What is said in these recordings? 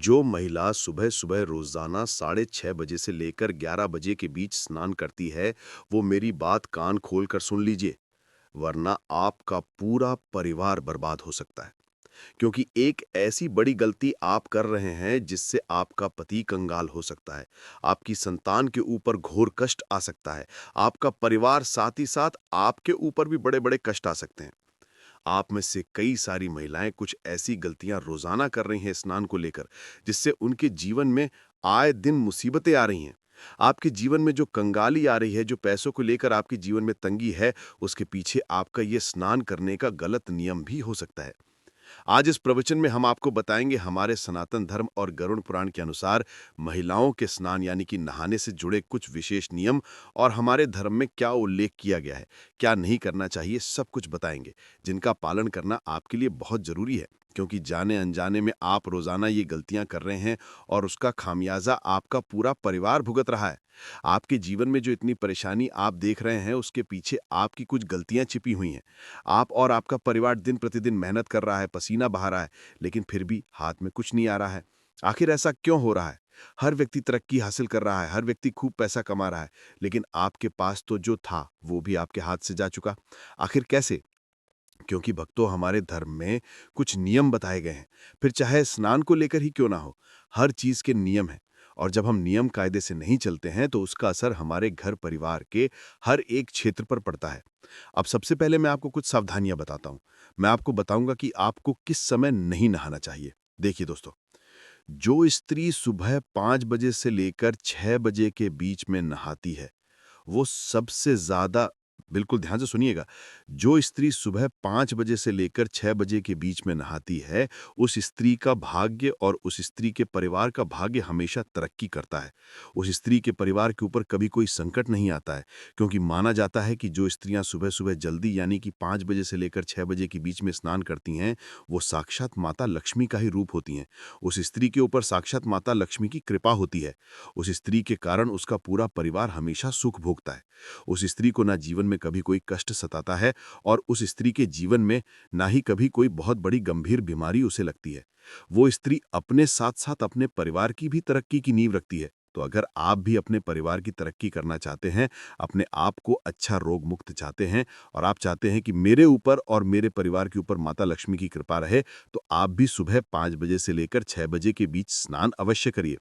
जो महिला सुबह-सुबह रोज़ाना साढ़े 6 बजे से लेकर 11 बजे के बीच स्नान करती है, वो मेरी बात कान खोलकर सुन लीजिए, वरना आपका पूरा परिवार बर्बाद हो सकता है। क्योंकि एक ऐसी बड़ी गलती आप कर रहे हैं जिससे आपका पति कंगाल हो सकता है, आपकी संतान के ऊपर घोर कष्ट आ सकता है, आपका परिवार साथ ही साथ आपके ऊपर भी बड़े-बड़े कष्ट आ सकते हैं। आप में से कई सारी महिलाएं कुछ ऐसी गलतियां रोजाना कर रही हैं स्नान को लेकर, जिससे उनके जीवन में आए दिन मुसीबतें आ रही हैं। आपके जीवन में जो कंगाली आ रही है, जो पैसों को लेकर आपके जीवन में तंगी है, उसके पीछे आपका ये स्नान करने का गलत नियम भी हो सकता है। आज इस प्रवचन में हम आपको बताएंगे हमारे सनातन धर्म और गरुड़ पुराण के अनुसार महिलाओं के स्नान यानी कि नहाने से जुड़े कुछ विशेष नियम और हमारे धर्म में क्या उल्लेख किया गया है, क्या नहीं करना चाहिए, सब कुछ बताएंगे, जिनका पालन करना आपके लिए बहुत जरूरी है। क्योंकि जाने अनजाने में आप रोजाना ये गलतियां कर रहे हैं और उसका खामियाजा आपका पूरा परिवार भुगत रहा है। आपके जीवन में जो इतनी परेशानी आप देख रहे हैं, उसके पीछे आपकी कुछ गलतियां छिपी हुई हैं। आप और आपका परिवार दिन प्रतिदिन मेहनत कर रहा है, पसीना बहा रहा है, लेकिन फिर भी हाथ में कुछ नहीं आ रहा है। आखिर ऐसा क्यों हो रहा है? हर व्यक्ति तरक्की हासिल कर रहा है, हर व्यक्ति खूब पैसा कमा रहा है, लेकिन आपके पास तो जो था, वो भी आपके हाथ से जा चुका। आखिर कैसे? क्योंकि भक्तों, हमारे धर्म में कुछ नियम बताए गए हैं। फिर चाहे स्नान को लेकर ही क्यों ना हो, हर चीज के नियम हैं। और जब हम नियम कायदे से नहीं चलते हैं तो उसका असर हमारे घर परिवार के हर एक क्षेत्र पर पड़ता है। अब सबसे पहले मैं आपको कुछ सावधानियां बताता हूं। मैं आपको बताऊंगा कि आपको किस समय नहीं नहाना चाहिए। देखिए दोस्तों, जो स्त्री सुबह 5 बजे से लेकर 6 बजे के बीच में नहाती है, वो सबसे ज़्यादा, बिल्कुल ध्यान से सुनिएगा, जो स्त्री सुबह 5 बजे से लेकर 6 बजे के बीच में नहाती है, उस स्त्री का भाग्य और उस स्त्री के परिवार का भाग्य हमेशा तरक्की करता है। उस स्त्री के परिवार के ऊपर कभी कोई संकट नहीं आता है, क्योंकि माना जाता है कि जो स्त्रियां सुबह-सुबह जल्दी यानी कि 5 बजे से लेकर 6 बजे के बीच में स्नान करती हैं, वो साक्षात माता लक्ष्मी का ही रूप होती हैं। उस स्त्री के ऊपर साक्षात माता लक्ष्मी की कृपा होती है। उस स्त्री के कारण उसका पूरा परिवार हमेशा सुख भोगता है। उस स्त्री को ना जीवन में कभी कोई कष्ट सताता है और उस स्त्री के जीवन में ना ही कभी कोई बहुत बड़ी गंभीर बीमारी उसे लगती है। वो स्त्री अपने साथ-साथ अपने परिवार की भी तरक्की की नींव रखती है। तो अगर आप भी अपने परिवार की तरक्की करना चाहते हैं, अपने आप को अच्छा रोग मुक्त चाहते हैं और आप चाहते हैं कि मेरे ऊपर और मेरे परिवार के ऊपर माता लक्ष्मी की कृपा रहे, तो आप भी सुबह 5 बजे से लेकर 6 बजे के बीच स्नान अवश्य करिए।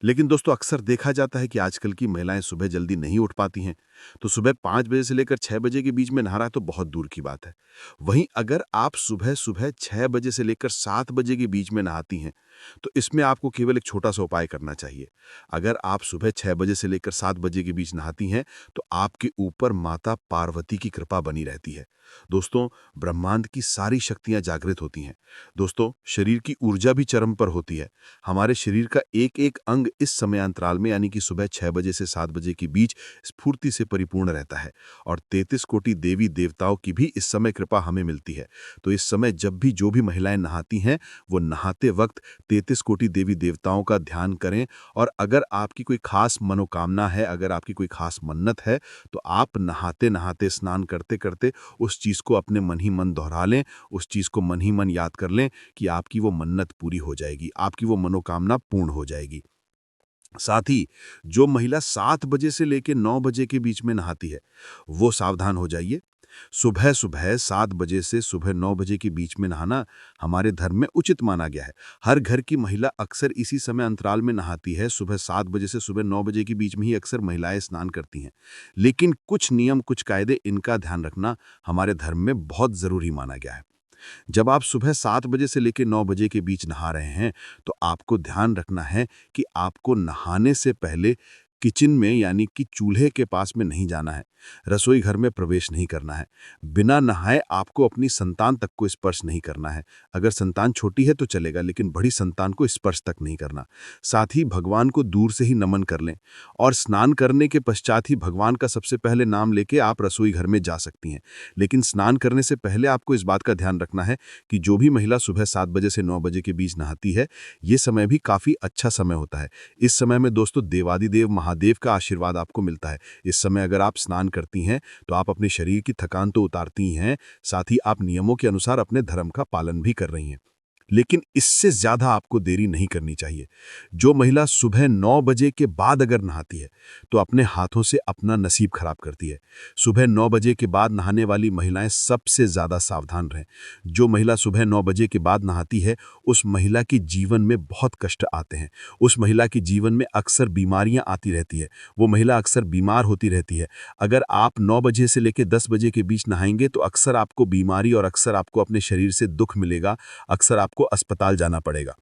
लेकिन दोस्तों, अक्सर देखा जाता है कि आजकल की महिलाएं सुबह जल्दी नहीं उठ पाती हैं, तो सुबह 5 बजे से लेकर 6 बजे के बीच में नहा रहा है तो बहुत दूर की बात है। वहीं अगर आप सुबह-सुबह 6 बजे से लेकर 7 बजे के बीच में नहाती हैं, तो इसमें आपको केवल एक छोटा-सा उपाय करना चाहिए। अगर आप सुबह 6 बजे से लेकर 7 बजे के बीच नहाती हैं, तो आपके ऊपर माता पार्वती की कृपा बनी रहती है। दोस्तों, ब्रह्मांड की सारी शक्तियाँ जागृत होती हैं। दोस्तों, शरीर की ऊर्जा भी चरम पर होती है। हमारे शरीर का एक-एक अंग इस समयांतराल में यानी कि सुबह 6 बजे से 7 बजे के बीच स्फूर्ति से परिपूर्ण रहता है और 33 कोटि देवी देवताओं की भी इस समय कृपा हमें मिलती है। तो इस समय जब भी जो भी महिलाएं नहाती हैं, वो नहाते वक्त 33 कोटि देवी देवताओं का ध्यान करें। और अगर आपकी कोई खास मनोकामना है, अगर आपकी कोई खास मन्नत है, तो आप नहाते-नहाते, स्नान करते-करते उस चीज़ को अपने मन ही मन दोहरा लें, उस चीज़ को मन ही मन याद कर लें कि आपकी वो मन्नत पूरी हो जाएगी, आपकी वो मनोकामना पूर्ण हो जाएगी। साथ ही जो महिला 7 बजे से लेकर 9 बजे के बीच में नहाती है, वो सावधान हो जाइए। सुबह-सुबह 7 बजे से सुबह 9 बजे के बीच में नहाना हमारे धर्म में उचित माना गया है। हर घर की महिला अक्सर इसी समय अंतराल में नहाती है। सुबह 7 बजे से सुबह 9 बजे के बीच में ही अक्सर महिलाएं स्नान करती हैं। लेकिन कुछ नियम, कुछ कायदे, इनका ध्यान रखना हमारे धर्म में बहुत ज़रूरी माना गया है। जब आप सुबह 7 बजे से लेकर 9 बजे के बीच नहा रहे हैं, तो आपको ध्यान रखना है कि आपको नहाने से पहले किचन में यानी कि चूल्हे के पास में नहीं जाना है, रसोई घर में प्रवेश नहीं करना है। बिना नहाए आपको अपनी संतान तक को स्पर्श नहीं करना है। अगर संतान छोटी है तो चलेगा, लेकिन बड़ी संतान को स्पर्श तक नहीं करना। साथ ही भगवान को दूर से ही नमन कर लें और स्नान करने के पश्चात ही भगवान का सबसे पहले नाम लेके आप रसोई घर में जा सकती हैं। लेकिन स्नान करने से पहले आपको इस बात का ध्यान रखना है कि जो भी महिला सुबह 7 बजे से 9 बजे के बीच नहाती है, ये समय भी काफ़ी अच्छा समय होता है। इस समय में दोस्तों देवादिदेव महादेव का आशीर्वाद आपको मिलता है। इस समय अगर आप स्नान करती हैं, तो आप अपने शरीर की थकान तो उतारती ही हैं, साथ ही आप नियमों के अनुसार अपने धर्म का पालन भी कर रही हैं। लेकिन इससे ज़्यादा आपको देरी नहीं करनी चाहिए। जो महिला सुबह 9 बजे के बाद अगर नहाती है, तो अपने हाथों से अपना नसीब खराब करती है। सुबह 9 बजे के बाद नहाने वाली महिलाएं सबसे ज़्यादा सावधान रहें। जो महिला सुबह 9 बजे के बाद नहाती है, उस महिला के जीवन में बहुत कष्ट आते हैं। उस महिला के जीवन में अक्सर बीमारियां आती रहती है। वो महिला अक्सर बीमार होती रहती है। अगर आप 9 बजे से लेकर 10 बजे के बीच नहाएंगे तो अक्सर आपको बीमारी और अक्सर आपको अपने शरीर से दुख मिलेगा, अक्सर आपको अस्पताल जाना पड़ेगा।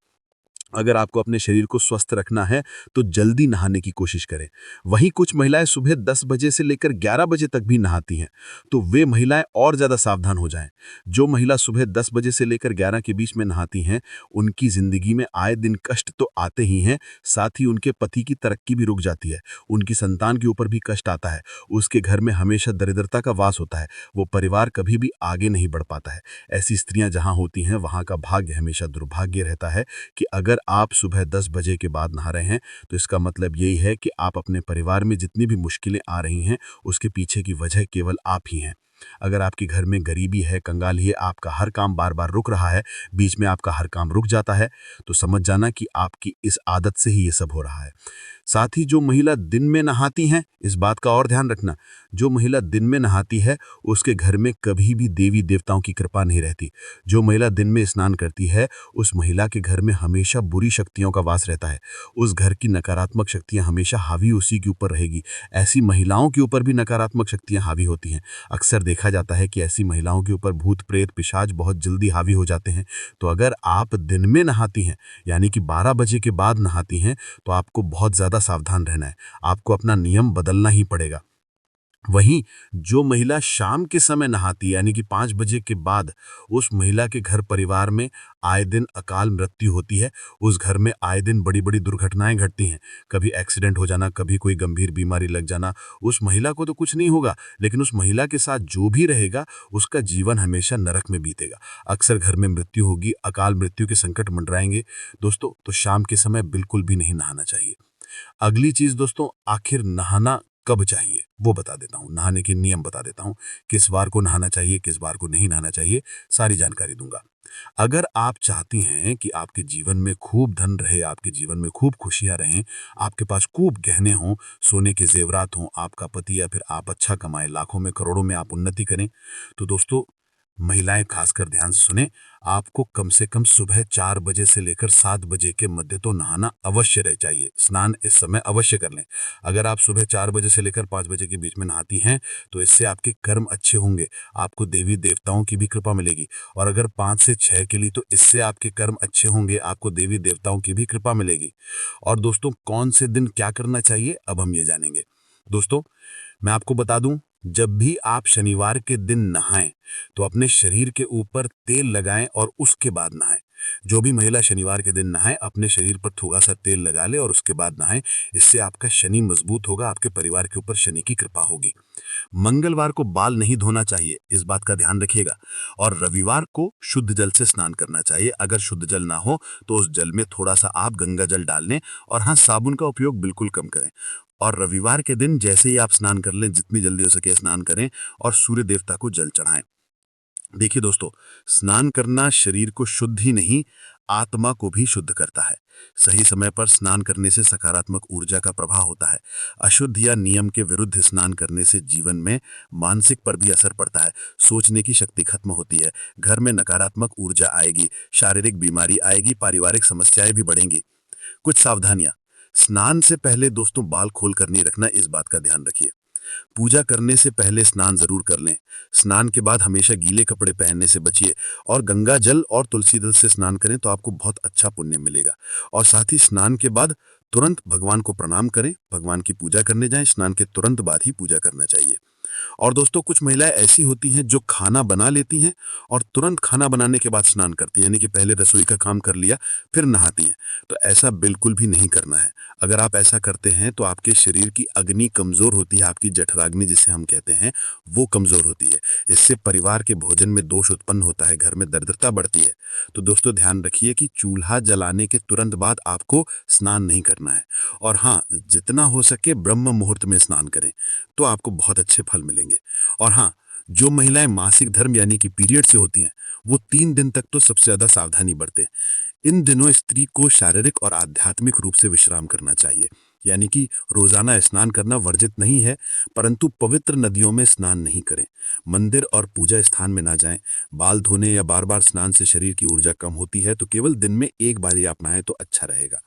अगर आपको अपने शरीर को स्वस्थ रखना है तो जल्दी नहाने की कोशिश करें। वहीं कुछ महिलाएं सुबह 10 बजे से लेकर 11 बजे तक भी नहाती हैं, तो वे महिलाएं और ज़्यादा सावधान हो जाएं। जो महिला सुबह 10 बजे से लेकर 11 के बीच में नहाती हैं, उनकी ज़िंदगी में आए दिन कष्ट तो आते ही हैं, साथ ही उनके पति की तरक्की भी रुक जाती है। उनकी संतान के ऊपर भी कष्ट आता है। उसके घर में हमेशा दरिद्रता का वास होता है। वो परिवार कभी भी आगे नहीं बढ़ पाता है। ऐसी स्त्रियां जहां होती हैं, वहां का भाग्य हमेशा दुर्भाग्य रहता है कि अगर आप सुबह 10 बजे के बाद नहा रहे हैं, तो इसका मतलब यही है कि आप अपने परिवार में जितनी भी मुश्किलें आ रही हैं, उसके पीछे की वजह केवल आप ही हैं। अगर आपके घर में गरीबी है, कंगाली है, आपका हर काम बार-बार रुक रहा है, बीच में आपका हर काम रुक जाता है, तो समझ जाना कि आपकी इस आदत से ही ये सब हो रहा है। साथ ही जो महिला दिन में नहाती हैं, इस बात का और ध्यान रखना, जो महिला दिन में नहाती है, उसके घर में कभी भी देवी देवताओं की कृपा नहीं रहती। जो महिला दिन में स्नान करती है, उस महिला के घर में हमेशा बुरी शक्तियों का वास रहता है। उस घर की नकारात्मक शक्तियां हमेशा हावी उसी के ऊपर रहेगी। ऐसी महिलाओं के ऊपर भी नकारात्मक शक्तियां हावी होती हैं। अक्सर देखा जाता है कि ऐसी महिलाओं के ऊपर भूत प्रेत पिशाच बहुत जल्दी हावी हो जाते हैं। तो अगर आप दिन में नहाती हैं, यानी कि 12 बजे के बाद नहाती हैं, तो आपको बहुत ज़्यादा सावधान रहना है। आपको अपना नियम बदलना ही पड़ेगा। वहीं जो महिला शाम के समय नहाती है, यानी कि 5 बजे के बाद, उस महिला के घर परिवार में आए दिन अकाल मृत्यु होती है। उस घर में आए दिन बड़ी-बड़ी दुर्घटनाएं घटती हैं। कभी एक्सीडेंट हो जाना, कभी कोई गंभीर बीमारी लग जाना। उस महिला को तो कुछ नहीं होगा, लेकिन उस महिला के साथ जो भी रहेगा, उसका जीवन हमेशा नरक में बीतेगा। अक्सर घर में मृत्यु होगी, अकाल मृत्यु के संकट मंडराएंगे। दोस्तों, तो शाम के समय बिल्कुल भी नहीं नहाना चाहिए। अगली चीज दोस्तों, आखिर नहाना कब चाहिए वो बता देता हूँ। नहाने के नियम बता देता हूँ। किस बार को नहाना चाहिए, किस बार को नहीं नहाना चाहिए, सारी जानकारी दूंगा। अगर आप चाहती हैं कि आपके जीवन में खूब धन रहे, आपके जीवन में खूब खुशियां रहें, आपके पास खूब गहने हों, सोने के जेवरात हों, आपका पति या फिर आप अच्छा कमाएं, लाखों में करोड़ों में आप उन्नति करें, तो दोस्तों, महिलाएं खासकर ध्यान से सुने, आपको कम से कम सुबह 4 बजे से लेकर 7 बजे के मध्य तो नहाना अवश्य रह चाहिए। स्नान इस समय अवश्य कर लें। अगर आप सुबह 4 बजे से लेकर 5 बजे के बीच में नहाती हैं, तो इससे आपके कर्म अच्छे होंगे, आपको देवी देवताओं की भी कृपा मिलेगी। और अगर 5 से 6 के लिए, तो इससे आपके कर्म अच्छे होंगे, आपको देवी देवताओं की भी कृपा मिलेगी। और दोस्तों, कौन से दिन क्या करना चाहिए, अब हम ये जानेंगे। दोस्तों, मैं आपको बता दूं, जब भी आप शनिवार के दिन नहाएं, तो अपने शरीर के ऊपर तेल लगाएं और उसके बाद नहाएं। जो भी महिला शनिवार के दिन नहाए, अपने शरीर पर थोड़ा सा तेल लगा ले और उसके बाद नहाएं। इससे आपका शनि मजबूत होगा, आपके परिवार के ऊपर शनि की कृपा होगी। मंगलवार को बाल नहीं धोना चाहिए, इस बात का ध्यान रखिएगा। और रविवार को शुद्ध जल से स्नान करना चाहिए। अगर शुद्ध जल ना हो तो उस जल में थोड़ा सा आप गंगा जल डाल लें, और हाँ, साबुन का उपयोग बिल्कुल कम करें। और रविवार के दिन जैसे ही आप स्नान कर लें, जितनी जल्दी हो सके स्नान करें और सूर्य देवता को जल चढ़ाएं। देखिए दोस्तों, स्नान करना शरीर को शुद्ध ही नहीं, आत्मा को भी शुद्ध करता है। सही समय पर स्नान करने से सकारात्मक ऊर्जा का प्रभाव होता है। अशुद्ध या नियम के विरुद्ध स्नान करने से जीवन में मानसिक पर भी असर पड़ता है। सोचने की शक्ति खत्म होती है, घर में नकारात्मक ऊर्जा आएगी, शारीरिक बीमारी आएगी, पारिवारिक समस्याएं भी बढ़ेंगी। कुछ सावधानियां। स्नान से पहले दोस्तों बाल खोल कर नहीं रखना, इस बात का ध्यान रखिए। पूजा करने से पहले स्नान जरूर कर लें। स्नान के बाद हमेशा गीले कपड़े पहनने से बचिए, और गंगा जल और तुलसी दल से स्नान करें तो आपको बहुत अच्छा पुण्य मिलेगा। और साथ ही स्नान के बाद तुरंत भगवान को प्रणाम करें, भगवान की पूजा करने जाएं। स्नान के तुरंत बाद ही पूजा करना चाहिए। और दोस्तों, कुछ महिलाएं ऐसी होती हैं जो खाना बना लेती हैं और तुरंत खाना बनाने के बाद स्नान करती हैं, यानी कि पहले रसोई का काम कर लिया फिर नहाती हैं। तो ऐसा बिल्कुल भी नहीं करना है। अगर आप ऐसा करते हैं तो आपके शरीर की अग्नि कमजोर होती है, आपकी जठराग्नि जिसे हम कहते हैं, वो कमजोर होती है। इससे परिवार के भोजन में दोष उत्पन्न होता है, घर में दरिद्रता बढ़ती है। तो दोस्तों, ध्यान रखिए कि चूल्हा जलाने के तुरंत बाद आपको स्नान नहीं करना है। और हाँ, जितना हो सके ब्रह्म मुहूर्त में स्नान करें, तो आपको बहुत अच्छे फल मिलेंगे। और हाँ, जो महिलाएं मासिक धर्म यानी कि पीरियड से होती हैं, वो 3 दिन तक तो सबसे ज्यादा सावधानी बरतें। इन दिनों स्त्री को शारीरिक और आध्यात्मिक रूप से विश्राम करना चाहिए। यानी कि रोजाना स्नान करना वर्जित नहीं है, परंतु पवित्र नदियों में स्नान नहीं करें। मंदिर और पूजा स्थान में ना जाएं। बाल धोने या बार बार स्नान से शरीर की ऊर्जा कम होती है, तो केवल दिन में एक बार ही आप नहाएं तो अच्छा रहेगा।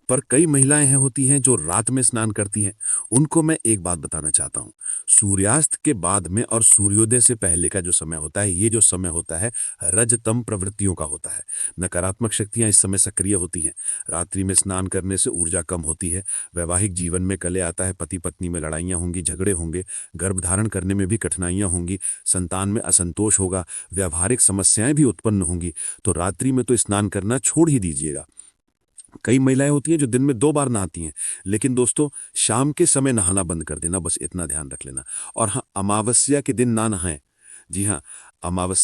पर कई महिलाएं हैं होती हैं जो रात में स्नान करती हैं। उनको मैं एक बात बताना चाहता हूँ। सूर्यास्त के बाद में और सूर्योदय से पहले का जो समय होता है, ये जो समय होता है रजतम प्रवृत्तियों का होता है। नकारात्मक शक्तियां इस समय सक्रिय होती हैं। रात्रि में स्नान करने से ऊर्जा कम होती है। वैवाहिक जीवन में कले आता है। पति पत्नी में लड़ाइयां होंगी, झगड़े होंगे। गर्भधारण करने में भी कठिनाइयां होंगी। संतान में असंतोष होगा। व्यावहारिक समस्याएं भी उत्पन्न होंगी। तो रात्रि में तो स्नान करना छोड़ ही दीजिएगा। कई महिलाएं होती हैं जो दिन में 2 बार नहाती हैं, लेकिन दोस्तों शाम के समय नहाना बंद कर देना, बस इतना ध्यान रख लेना। और हाँ, अमावस्या के दिन ना नहाएं। जी हाँ, अमावस्या